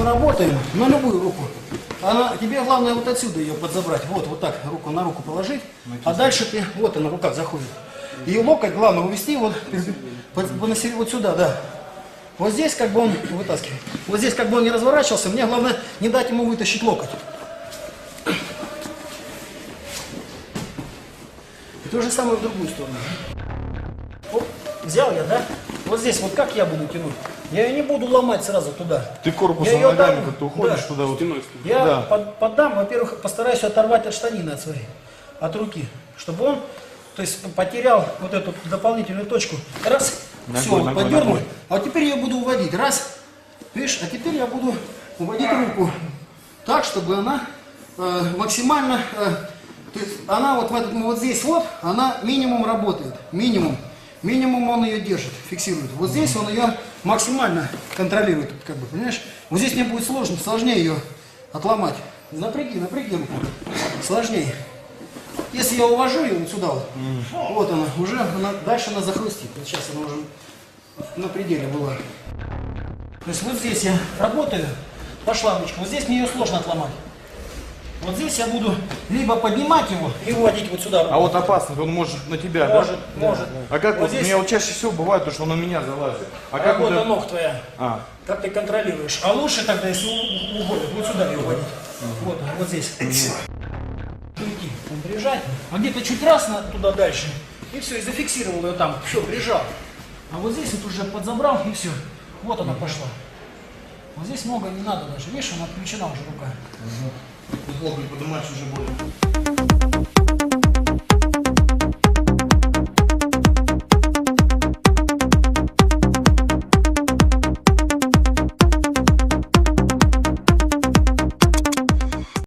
мы работаем на любую руку. Тебе главное вот отсюда ее подзабрать. Вот так руку на руку положить. А дальше ты, вот она, рука заходит. И локоть главное увести вот сюда, да. Вот здесь как бы он вытаскивает. Вот здесь как бы он не разворачивался, мне главное не дать ему вытащить локоть. И то же самое в другую сторону. Оп, взял я, да? Вот здесь вот как я буду тянуть? Я ее не буду ломать сразу туда. Ты корпусом ногами как-то уходишь туда вот. Я поддам, во-первых, постараюсь оторвать от штанины от своей, от руки, чтобы он, то есть, потерял вот эту дополнительную точку. Раз, все, вот поддернул. А вот теперь я буду уводить. Раз, видишь, а теперь я буду уводить руку так, чтобы она максимально, то есть она вот здесь вот, она минимум работает, минимум. Минимум он ее держит, фиксирует. Вот здесь он ее максимально контролирует, как бы, понимаешь? Вот здесь мне будет сложнее ее отломать. Напряги руку. Сложнее. Если я увожу ее вот сюда вот она, уже дальше она захрустит. Вот сейчас она уже на пределе была. То есть вот здесь я работаю, пошла ручка. Вот здесь мне ее сложно отломать. Вот здесь я буду либо поднимать его и выводить вот сюда. А вот опасно, он может на тебя, может. А как вот вот, здесь... у меня вот чаще всего бывает, то, что он на меня залазит. Работа ног твоя. Как ты контролируешь. А лучше тогда, если уходит, вот сюда ее вводить. Вот здесь. Уйти, прижать. А где-то чуть раз туда дальше. И все, и зафиксировал ее там. Все, прижал. А вот здесь вот уже подзабрал и все. Вот она пошла. Вот здесь много не надо даже. Видишь, она отключена уже рука. Плохо не поднимаешь уже больно.